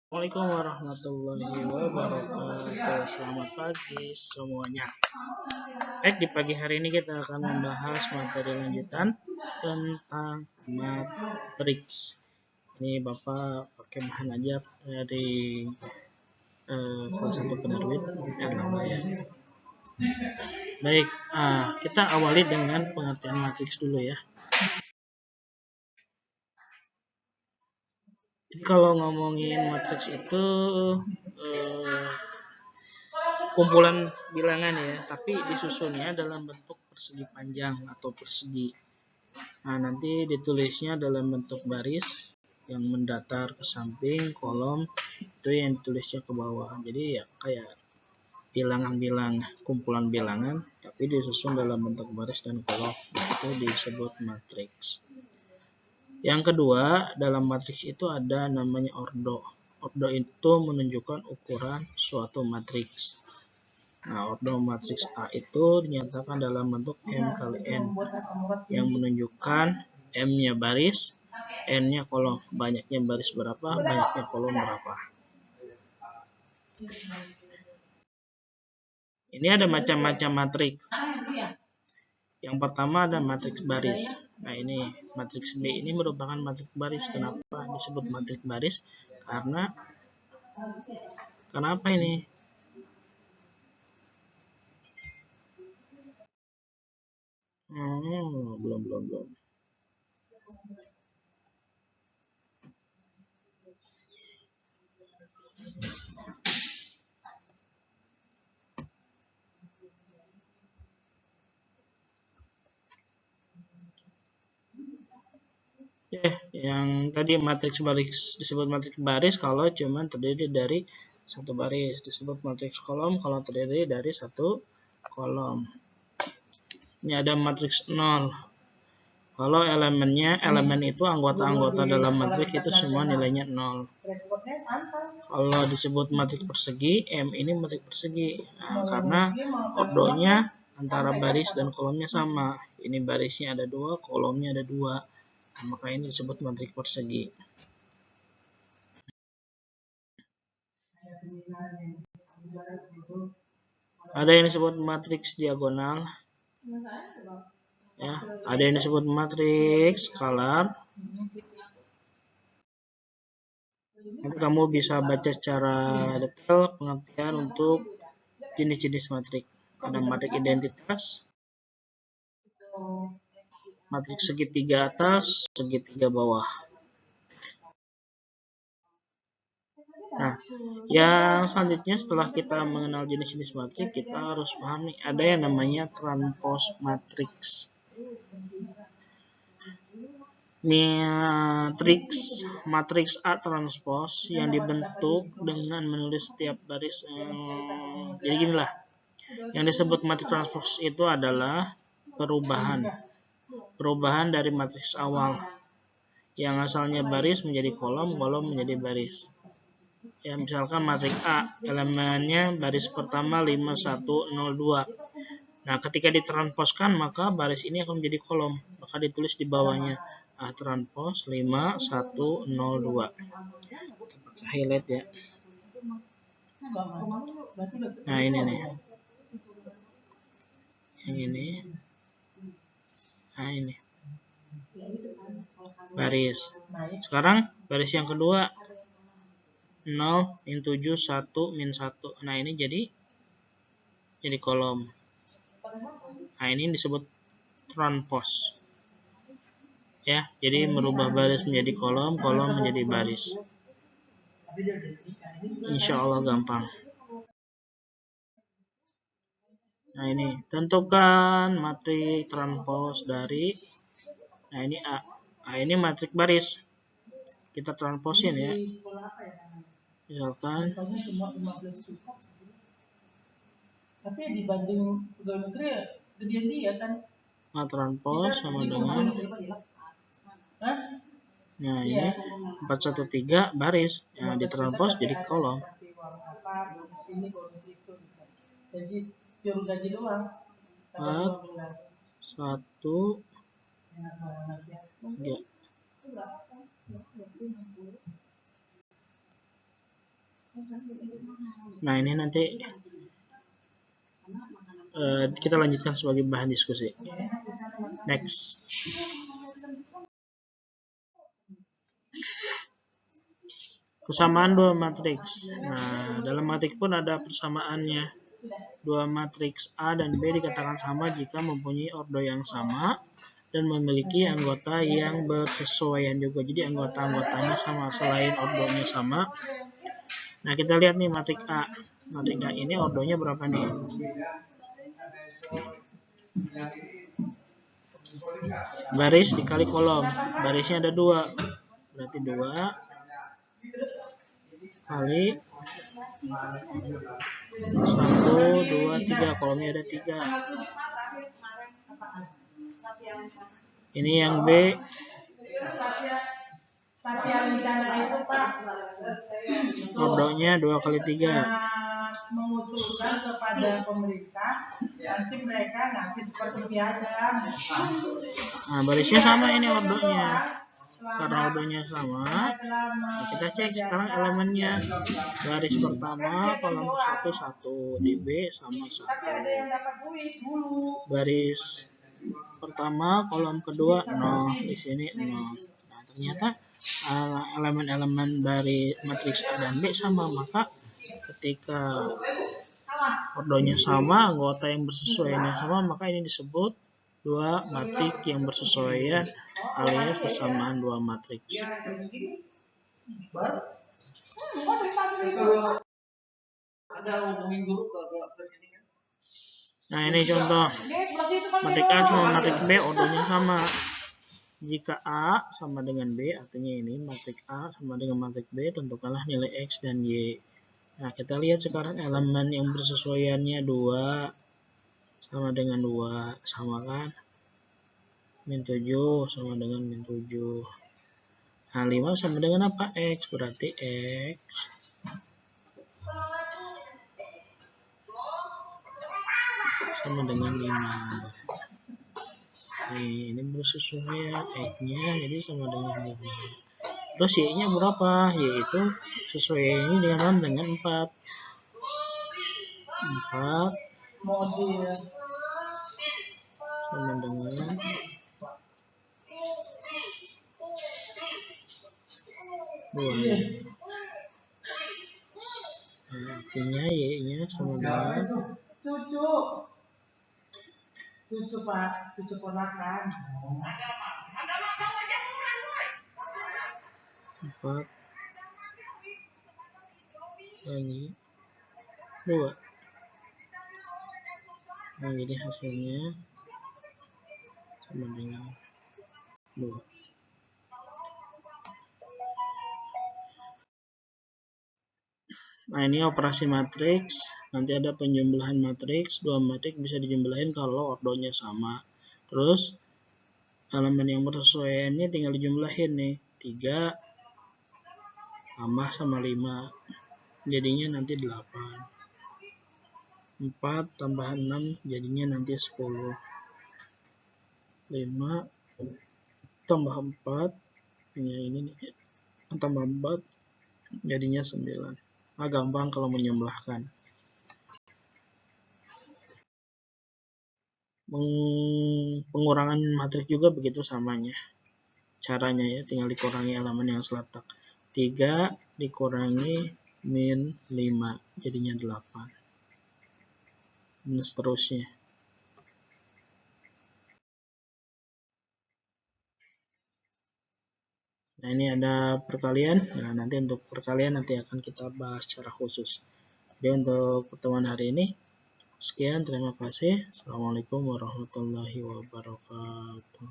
Assalamualaikum warahmatullahi wabarakatuh. Selamat pagi semuanya. Baik, di pagi hari ini kita akan membahas materi lanjutan tentang matriks. Ini Bapak pakai bahan aja dari kelas 1 penerbit Erlangga ya. Baik, kita awali dengan pengertian matriks dulu ya. Jadi kalau ngomongin matriks itu kumpulan bilangan ya, tapi disusunnya dalam bentuk persegi panjang atau persegi. Nah, nanti ditulisnya dalam bentuk baris yang mendatar ke samping, kolom itu yang ditulisnya ke bawah. Jadi ya kayak bilangan-bilang, kumpulan bilangan, tapi disusun dalam bentuk baris dan kolom. Itu disebut matriks. Yang kedua, dalam matriks itu ada namanya ordo. Ordo itu menunjukkan ukuran suatu matriks. Nah, ordo matriks A itu dinyatakan dalam bentuk M kali N yang menunjukkan M-nya baris, N-nya kolom. Banyaknya baris berapa, banyaknya kolom berapa. Ini ada macam-macam matriks. Yang pertama ada matriks baris. Nah, ini matriks B ini merupakan matriks baris. Kenapa disebut matriks baris? Kenapa ini? Belum. Yang tadi matriks baris disebut matriks baris kalau cuma terdiri dari satu baris, disebut matriks kolom kalau terdiri dari satu kolom. Ini ada matriks 0. Kalau elemen itu anggota-anggota dalam matriks itu semua nilainya 0. Kalau disebut matriks persegi, M ini matriks persegi. Nah, karena ordonya antara baris dan kolomnya sama. Ini barisnya ada 2, kolomnya ada 2. Nah, maka ini disebut matriks persegi. Ada yang disebut matriks diagonal. Ya, ada yang disebut matriks skalar. Nanti kamu bisa baca secara detail pengertian untuk jenis-jenis matriks. Ada matriks identitas, matriks segitiga atas, segitiga bawah. Nah, yang selanjutnya setelah kita mengenal jenis-jenis matriks, kita harus paham nih, ada yang namanya transpose matriks. Matriks A transpose yang dibentuk dengan menulis setiap baris. Jadi ginilah, yang disebut matriks transpose itu adalah perubahan dari matriks awal yang asalnya baris menjadi kolom, kolom menjadi baris. Ya, misalkan matriks A, elemennya baris pertama 5, 1, 0, 2. Nah, ketika ditransposkan maka baris ini akan menjadi kolom, maka ditulis di bawahnya A transpose 5, 1, 0, 2. Kita pakai highlight ya. Nah, ini nih. Yang ini. Nah, ini. Baris. Sekarang baris yang kedua 0, min 7, 1, min 1. Nah, ini jadi kolom. Nah, ini disebut transpose. Ya, jadi merubah baris menjadi kolom, kolom menjadi baris. Insya Allah gampang. Nah, ini tentukan matriks transpose dari, nah ini A. Nah, ini matriks baris. Kita transposin ya. Misalkan tapi dibanding pegawai negeri ya gedean dia kan. A transpose sama dengan, nah ini 413 baris. Nah, ditranspose jadi kolom. 4, 1, 3. Nah, ini nanti kita lanjutkan sebagai bahan diskusi. Next. Kesamaan dua matriks. Nah, dalam matriks pun ada persamaannya. Dua matriks A dan B dikatakan sama jika mempunyai ordo yang sama dan memiliki anggota yang bersesuaian juga. Jadi anggota-anggotanya sama selain ordonya sama. Nah, kita lihat nih matriks A. Matriks A ini ordonya berapa nih? Baris dikali kolom. Barisnya ada 2. Berarti 2 kali 1, 2, 3. Kolomnya ada 3. Ini yang B. Ordonya 2 kali 3. Mengusulkan kepada pemerintah, nanti mereka ngasih seperti piagam. Nah, barisnya sama ini ordonya. Karena ordonya sama, nah kita cek sekarang elemennya. Baris pertama kolom 1 1, di B sama 1. Baris pertama kolom kedua 0, di sini 0. Nah, ternyata elemen-elemen dari matriks A dan B sama, maka ketika ordonya sama, anggota yang bersesuaiannya sama, maka ini disebut dua matriks yang bersesuaian alias kesamaan dua matriks. Nah, ini contoh matriks A sama matriks B ordonya sama. Jika A sama dengan B, artinya ini matriks A sama dengan matriks B, tentukanlah nilai X dan Y. Nah, kita lihat sekarang elemen yang bersesuaiannya 2 sama dengan 2, sama kan? Min 7 sama dengan min 7. Nah, 5 sama dengan apa? X, berarti X sama dengan 5. Ini bersesuaian X-nya, jadi sama dengan 5. Terus Y-nya berapa? Yaitu sesuaiannya dengan 4. 4 sama dengan 2. Nah, artinya Y-nya sama dengan cucu Pak, cucu ponakan. 4 lagi 2. Nah, jadi hasilnya sama dengan 2. Nah, ini operasi matriks. Nanti ada penjumlahan matriks. Dua matriks bisa dijumlahin kalau ordonya sama. Terus elemen yang bersesuaiannya tinggal dijumlahin nih. 3 tambah sama 5. Jadinya nanti 8. 4 tambah 6 jadinya nanti 10. 5 tambah 4 ini tambah 4 jadinya 9. Nah, gampang kalau menjumlahkan. Pengurangan matriks juga begitu samanya. Caranya ya, tinggal dikurangi elemen yang seletak. 3 dikurangi min 5 jadinya 8. Dan seterusnya. Nah, ini ada perkalian. Nah, nanti untuk perkalian nanti akan kita bahas secara khusus. Jadi untuk pertemuan hari ini sekian, terima kasih. Assalamualaikum warahmatullahi wabarakatuh.